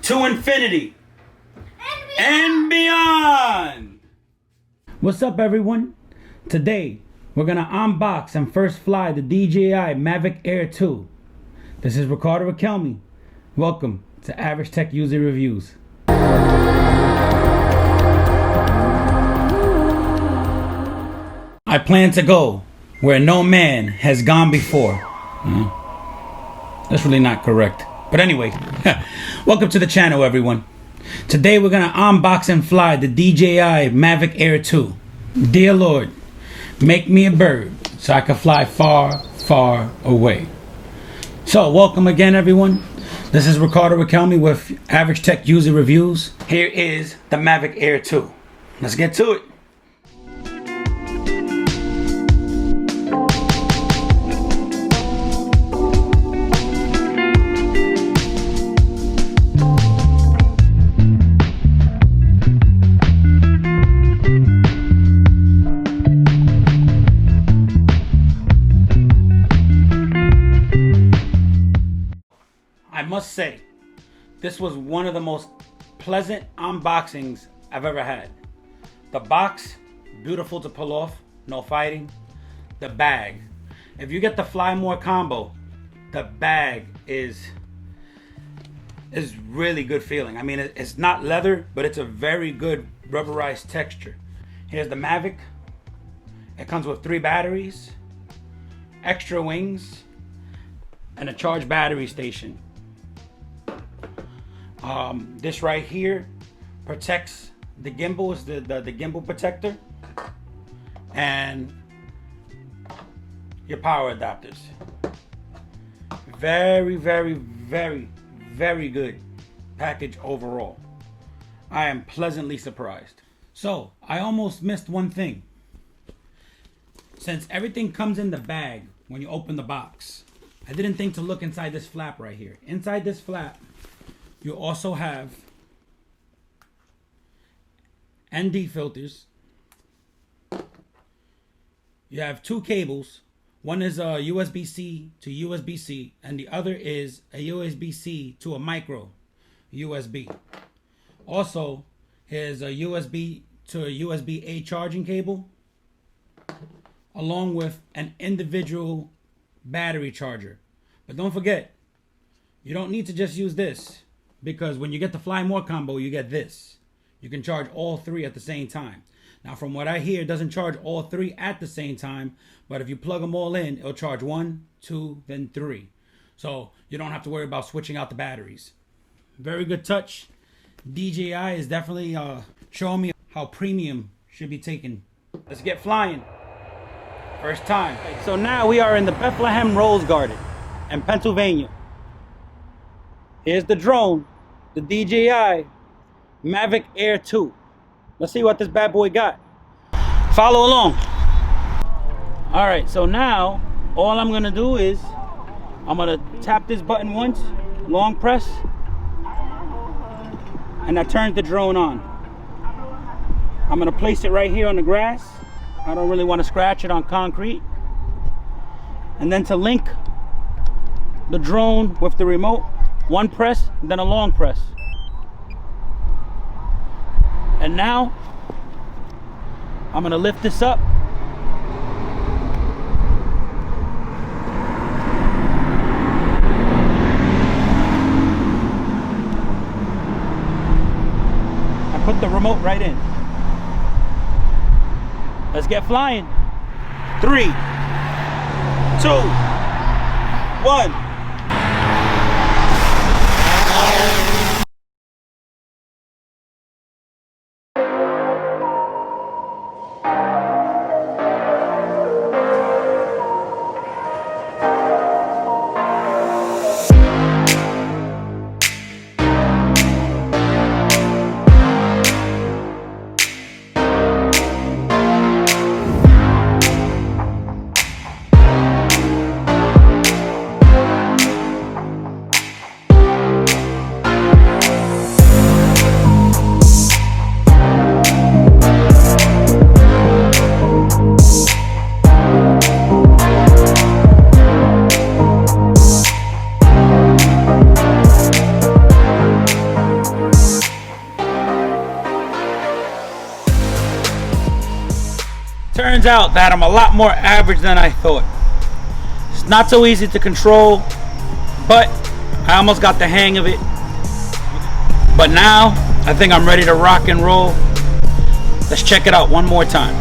to infinity and beyond. What's up, everyone? Today we're gonna unbox and first fly the DJI Mavic Air 2. This is Ricardo Riquelme. Welcome to Average Tech User Reviews. I plan to go where no man has gone before. That's really not correct. But anyway, welcome to the channel, everyone. Today we're gonna unbox and fly the DJI Mavic Air 2. Dear Lord, make me a bird so I can fly far, far away. So welcome again, everyone. This is Ricardo Riquelme with Average Tech User Reviews. Here is the Mavic Air 2. Let's get to it. I must say, this was one of the most pleasant unboxings I've ever had. The box, beautiful to pull off, no fighting. The bag, if you get the Fly More combo, the bag is really good feeling. I mean, it's not leather, but it's a very good rubberized texture. Here's the Mavic. It comes with 3 batteries, extra wings, and a charge battery station. This right here protects the gimbal, is the gimbal protector, and your power adapters. Very, very, very, very good package overall. I am pleasantly surprised. So I almost missed one thing. Since everything comes in the bag when you open the box, I didn't think to look inside this flap right here. Inside this flap, you also have ND filters. You have 2 cables. One is a USB-C to USB-C, and the other is a USB-C to a micro USB. Also, here's a USB to a USB-A charging cable, along with an individual battery charger. But don't forget, you don't need to just use this, because when you get the Fly More combo, you get this. You can charge all 3 at the same time. Now, from what I hear, it doesn't charge all 3 at the same time, but if you plug them all in, it'll charge 1, 2, then 3. So you don't have to worry about switching out the batteries. Very good touch. DJI is definitely showing me how premium should be taken. Let's get flying. First time. So now we are in the Bethlehem Rose Garden in Pennsylvania. Here's the drone, the DJI Mavic Air 2. Let's see what this bad boy got. Follow along. All right, so now all I'm gonna do is I'm gonna tap this button once, long press, and that turns the drone on. I'm gonna place it right here on the grass. I don't really want to scratch it on concrete. And then to link the drone with the remote, 1 press, then a long press. And now I'm gonna lift this up. I put the remote right in. Let's get flying. 3, 2, 1. turns out that I'm a lot more average than I thought. It's not so easy to control, but I almost got the hang of it. But now, I think I'm ready to rock and roll. Let's check it out one more time.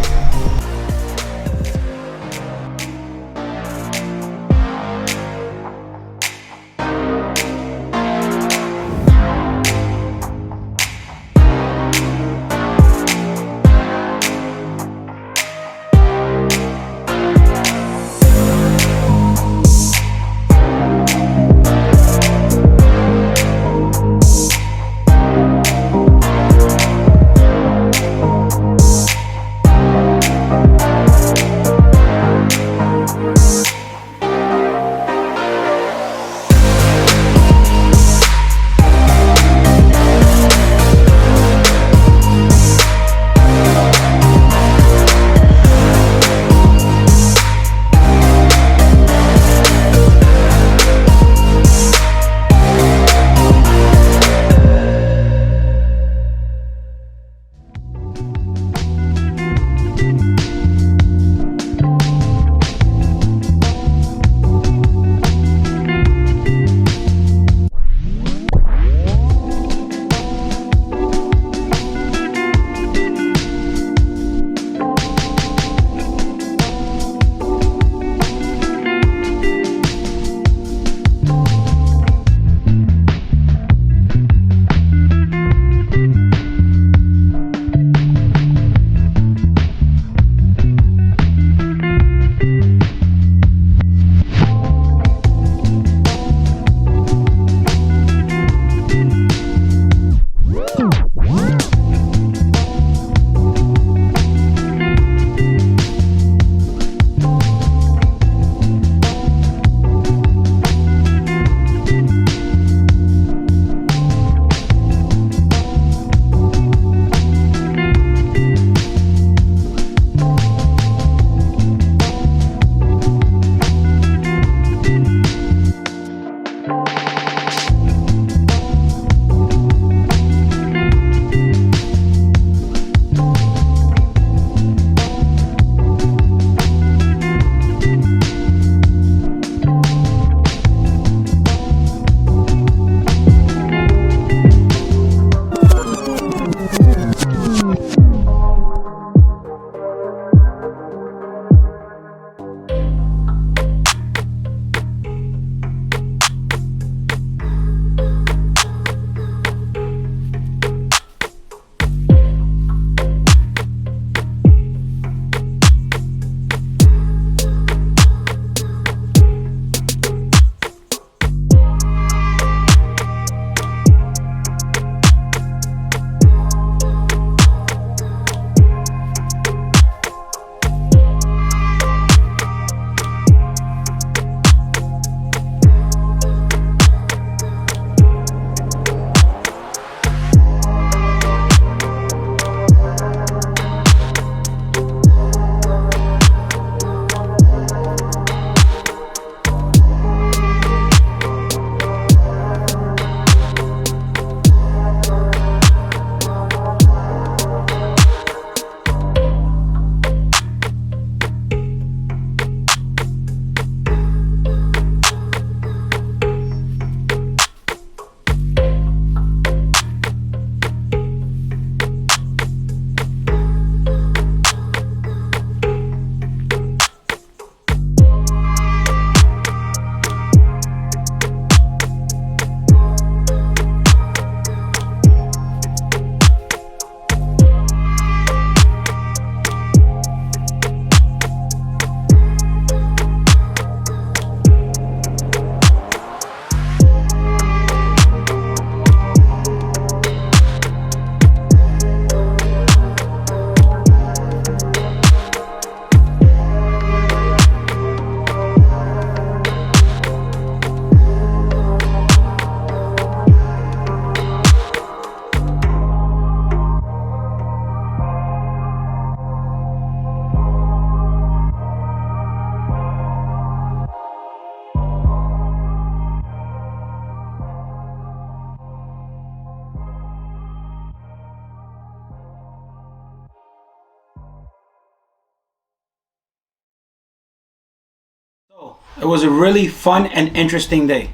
It was a really fun and interesting day.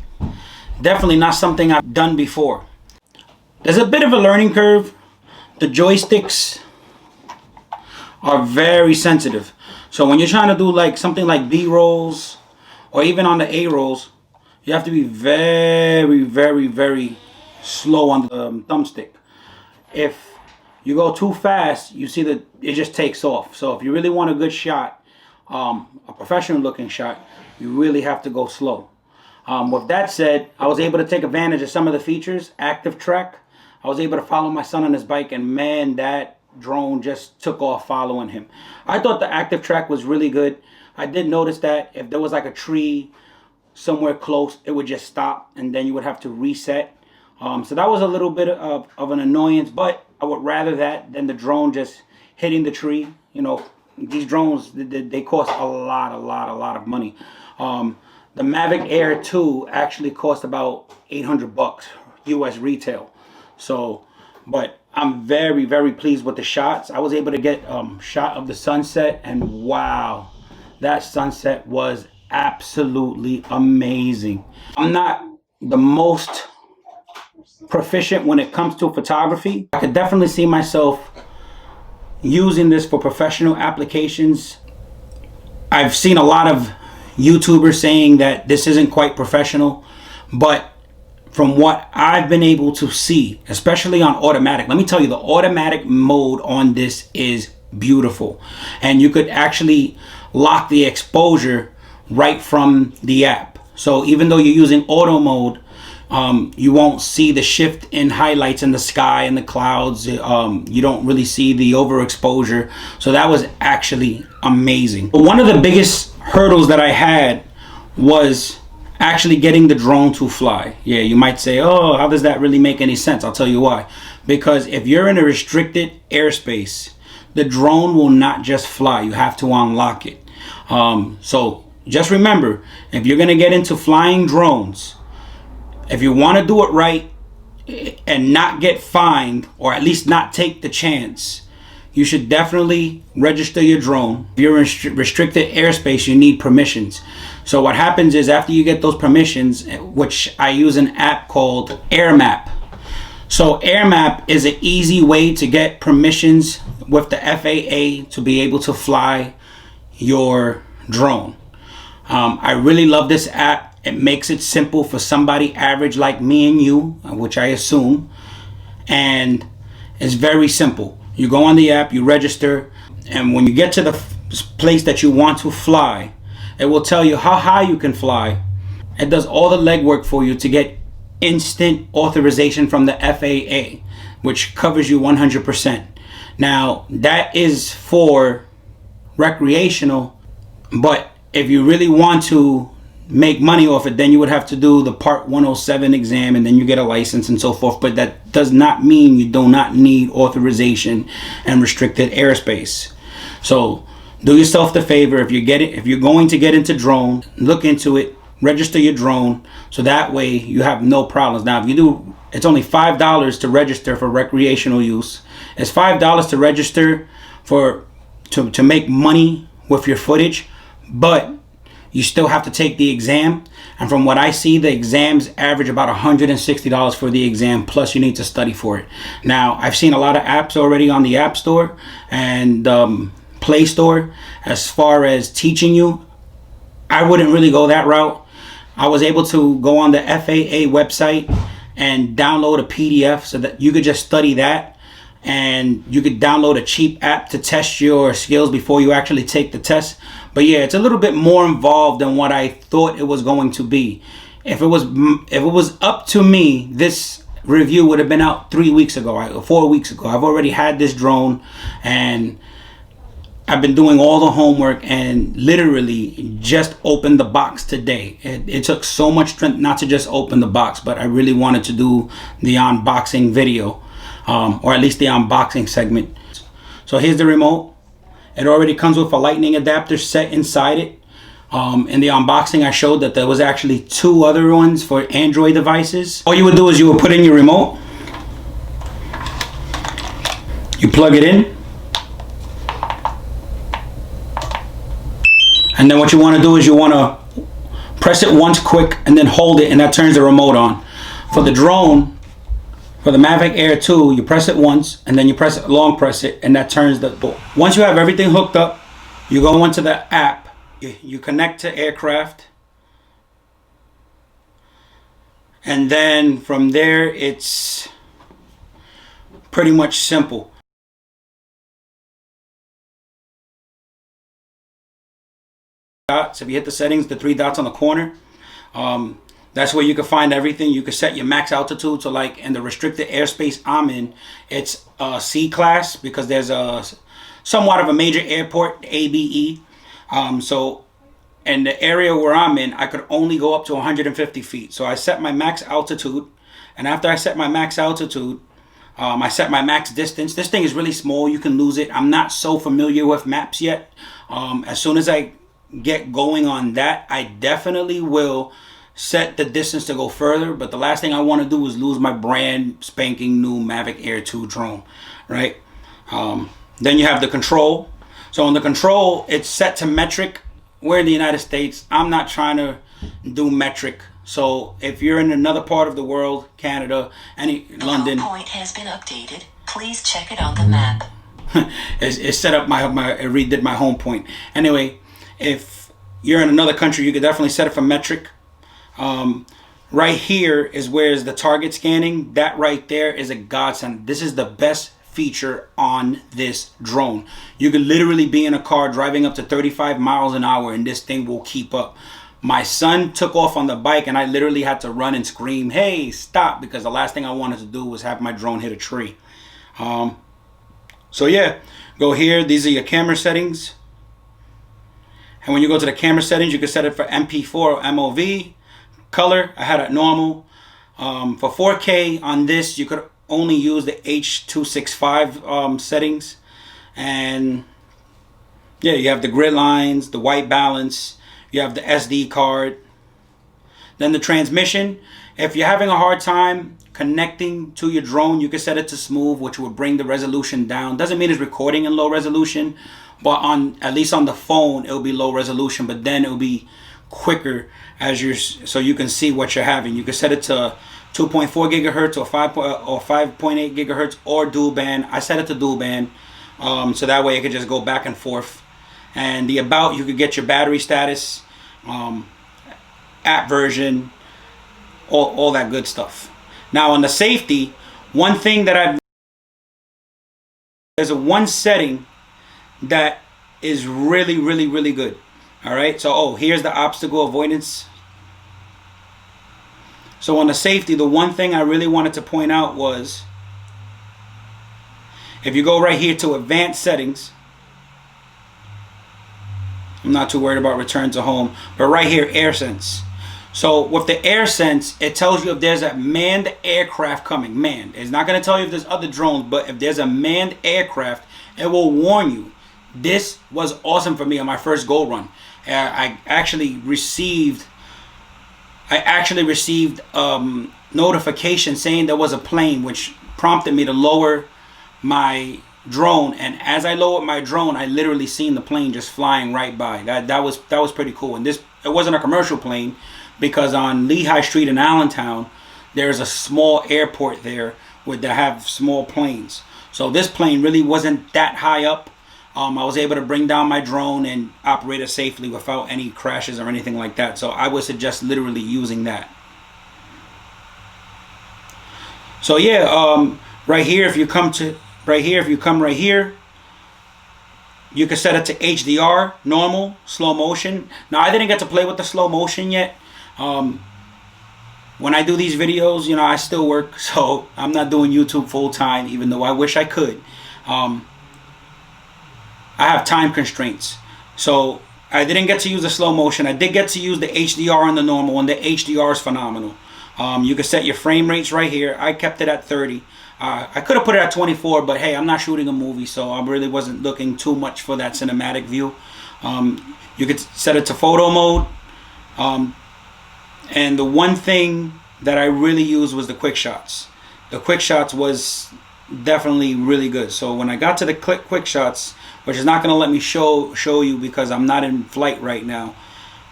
Definitely not something I've done before. There's a bit of a learning curve. The joysticks are very sensitive. So when you're trying to do like something like B rolls or even on the A rolls, you have to be very, very, very slow on the thumbstick. If you go too fast, you see that it just takes off. So if you really want a good shot, a professional looking shot, you really have to go slow. With that said, I was able to take advantage of some of the features. Active track. I was able to follow my son on his bike, and man, that drone just took off following him. I thought the active track was really good. I did notice that if there was like a tree somewhere close, it would just stop and then you would have to reset. So that was a little bit of an annoyance, but I would rather that than the drone just hitting the tree. You know, these drones, they cost a lot of money. The Mavic Air 2 actually cost about $800 US retail. So, but I'm very, very pleased with the shots. I was able to get shot of the sunset, and wow, that sunset was absolutely amazing. I'm not the most proficient when it comes to photography. I could definitely see myself using this for professional applications. I've seen a lot of YouTubers saying that this isn't quite professional, but from what I've been able to see, especially on automatic, let me tell you, the automatic mode on this is beautiful. And you could actually lock the exposure right from the app. So even though you're using auto mode, you won't see the shift in highlights in the sky and the clouds. You don't really see the overexposure. So that was actually amazing. But one of the biggest hurdles that I had was actually getting the drone to fly. Yeah, you might say, oh, how does that really make any sense? I'll tell you why. Because if you're in a restricted airspace, the drone will not just fly. You have to unlock it. So just remember, if you're going to get into flying drones, if you want to do it right and not get fined, or at least not take the chance, you should definitely register your drone. If you're in restricted airspace, you need permissions. So what happens is after you get those permissions, which I use an app called Airmap. So Airmap is an easy way to get permissions with the FAA to be able to fly your drone. I really love this app. It makes it simple for somebody average like me and you, which I assume, and it's very simple. You go on the app, you register, and when you get to the place that you want to fly, it will tell you how high you can fly. It does all the legwork for you to get instant authorization from the FAA, which covers you 100%. Now, that is for recreational, but if you really want to make money off it, then you would have to do the Part 107 exam, and then you get a license and so forth. But that does not mean you do not need authorization and restricted airspace. So do yourself the favor, if you're going to get into drone, look into it, register your drone, so that way you have no problems. Now if you do, it's only $5 to register for recreational use. It's $5 to register to make money with your footage, but you still have to take the exam. And from what I see, the exams average about $160 for the exam, plus you need to study for it. Now, I've seen a lot of apps already on the App Store and Play Store as far as teaching you. I wouldn't really go that route. I was able to go on the FAA website and download a PDF so that you could just study that. And you could download a cheap app to test your skills before you actually take the test. But yeah, it's a little bit more involved than what I thought it was going to be. If it was up to me, this review would have been out 3 weeks ago, 4 weeks ago. I've already had this drone and I've been doing all the homework and literally just opened the box today. It took so much strength not to just open the box, but I really wanted to do the unboxing video, or at least the unboxing segment. So here's the remote. It already comes with a lightning adapter set inside it. In the unboxing, I showed that there was actually 2 other ones for Android devices. All you would do is you would put in your remote. You plug it in. And then what you want to do is you want to press it once quick and then hold it, and that turns the remote on. For the drone, for the Mavic Air 2, you press it once and then you press it, long press it, and that turns the boat. Once you have everything hooked up, you go into the app, you connect to aircraft, and then from there it's pretty much simple. Dots. If you hit the settings, the 3 dots on the corner, that's where you can find everything. You can set your max altitude. So like in the restricted airspace I'm in, it's C class because there's a somewhat of a major airport, ABE. So in the area where I'm in, I could only go up to 150 feet. So I set my max altitude, and after I set my max altitude, I set my max distance. This thing is really small. You can lose it. I'm not so familiar with maps yet. As soon as I get going on that, I definitely will set the distance to go further. But the last thing I want to do is lose my brand spanking new Mavic Air 2 drone, right? Then you have the control. So on the control, it's set to metric. We're in the United States. I'm not trying to do metric. So if you're in another part of the world, Canada, London, point has been updated. Please check it on the map. it set up it redid my home point. Anyway, if you're in another country, you could definitely set it for metric. Right here is where is the target scanning. That right there is a godsend. This is the best feature on this drone. You could literally be in a car driving up to 35 miles an hour and this thing will keep up. My son took off on the bike and I literally had to run and scream, hey, stop, because the last thing I wanted to do was have my drone hit a tree. So yeah, go here. These are your camera settings. And when you go to the camera settings, you can set it for MP4 or MOV. Color, I had it normal. For 4K on this, you could only use the H.265 settings. And yeah, you have the grid lines, the white balance, you have the SD card. Then the transmission, if you're having a hard time connecting to your drone, you can set it to smooth, which would bring the resolution down. Doesn't mean it's recording in low resolution, but at least on the phone it'll be low resolution, but then it'll be quicker so you can see what you're having. You can set it to 2.4 gigahertz or 5.8 gigahertz or dual band. I set it to dual band, so that way it could just go back and forth. And the about, you could get your battery status, app version, all that good stuff. Now on the safety, one thing that there's one setting that is really, really, really good. All right, so here's the obstacle avoidance. So on the safety, the one thing I really wanted to point out was, if you go right here to advanced settings, I'm not too worried about return to home, but right here, AirSense. So with the AirSense, it tells you if there's a manned aircraft coming. Manned. It's not going to tell you if there's other drones, but if there's a manned aircraft, it will warn you. This was awesome for me on my first go run. I actually received notification saying there was a plane, which prompted me to lower my drone. And as I lowered my drone, I literally seen the plane just flying right by. That was pretty cool. And it wasn't a commercial plane, because on Lehigh Street in Allentown, there's a small airport there where they have small planes. So this plane really wasn't that high up. I was able to bring down my drone and operate it safely without any crashes or anything like that. So I would suggest literally using that. So yeah, right here, if you come right here, you can set it to HDR, normal, slow motion. Now I didn't get to play with the slow motion yet. When I do these videos, I still work, so I'm not doing YouTube full time, even though I wish I could. I have time constraints, so I didn't get to use the slow motion. I did get to use the HDR on the normal, and the HDR is phenomenal. You can set your frame rates right here. I kept it at 30. I could have put it at 24, but hey, I'm not shooting a movie, so I really wasn't looking too much for that cinematic view. You could set it to photo mode. And the one thing that I really used was the quick shots. The quick shots was definitely really good. So when I got to the quick shots, which is not going to let me show you because I'm not in flight right now.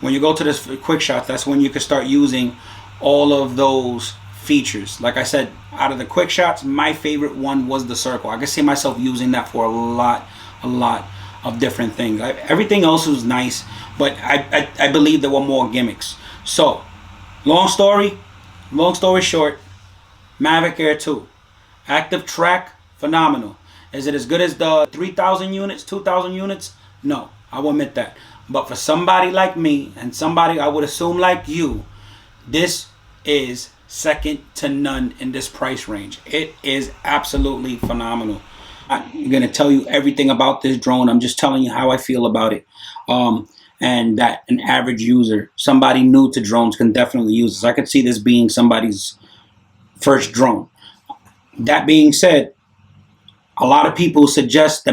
when you go to this quick shots, that's when you can start using all of those features. Like I said, out of the quick shots, my favorite one was the circle. I can see myself using that for a lot of different things. Everything else was nice, but I believe there were more gimmicks. So, long story short, Mavic Air 2. Active track, phenomenal. Is it as good as the 3,000 units, 2,000 units? No, I will admit that. But for somebody like me, and somebody I would assume like you, this is second to none in this price range. It is absolutely phenomenal. I'm going to tell you everything about this drone. I'm just telling you how I feel about it. And that an average user, somebody new to drones, can definitely use this. I could see this being somebody's first drone. That being said, a lot of people suggest the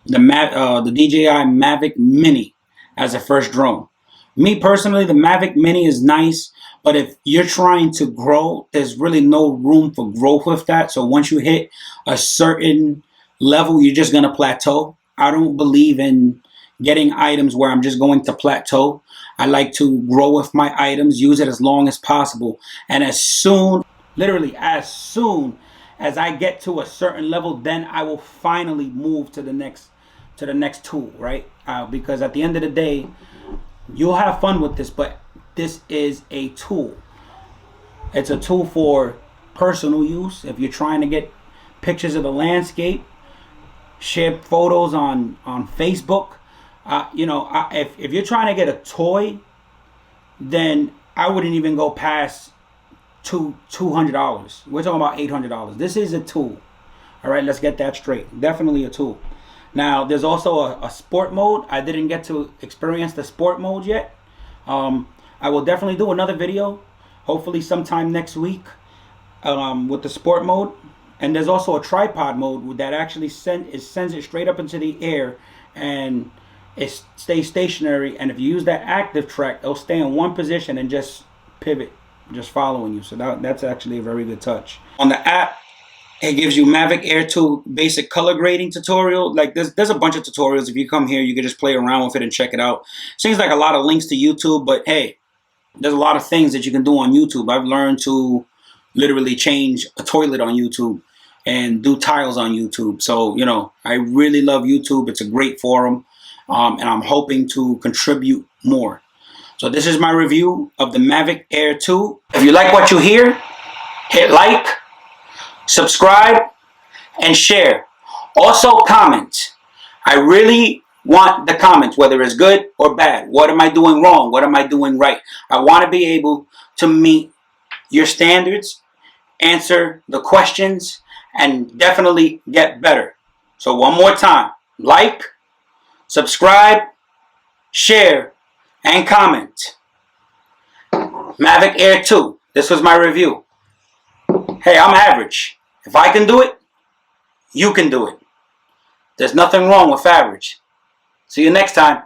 DJI Mavic Mini as a first drone. Me personally, the Mavic Mini is nice, but if you're trying to grow, there's really no room for growth with that. So once you hit a certain level, you're just going to plateau. I don't believe in getting items where I'm just going to plateau. I like to grow with my items, use it as long as possible. And as soon, literally as soon as I get to a certain level, then I will finally move to the next tool, right? Because at the end of the day, you'll have fun with this, but this is a tool. It's a tool for personal use. If you're trying to get pictures of the landscape, share photos on Facebook, if you're trying to get a toy, then I wouldn't even go past $200. We're talking about $800. This is a tool. All right, let's get that straight. Definitely a tool. Now, there's also a sport mode. I didn't get to experience the sport mode yet. I will definitely do another video, hopefully sometime next week, with the sport mode. And there's also a tripod mode that actually sends it straight up into the air, and it stays stationary. And if you use that active track, it'll stay in one position and just pivot, just following you. So that's actually a very good touch. On the app, it gives you Mavic Air 2 basic color grading tutorial. Like there's a bunch of tutorials. If you come here, you can just play around with it and check it out. Seems like a lot of links to YouTube, but hey, there's a lot of things that you can do on YouTube. I've learned to literally change a toilet on YouTube and do tiles on YouTube. So, I really love YouTube. It's a great forum, and I'm hoping to contribute more. So this is my review of the Mavic Air 2. If you like what you hear, hit like, subscribe, and share. Also comment. I really want the comments, whether it's good or bad. What am I doing wrong? What am I doing right? I want to be able to meet your standards, answer the questions, and definitely get better. So one more time, like, subscribe, share, and comment. Mavic Air 2. This was my review. Hey, I'm average. If I can do it, you can do it. There's nothing wrong with average. See you next time.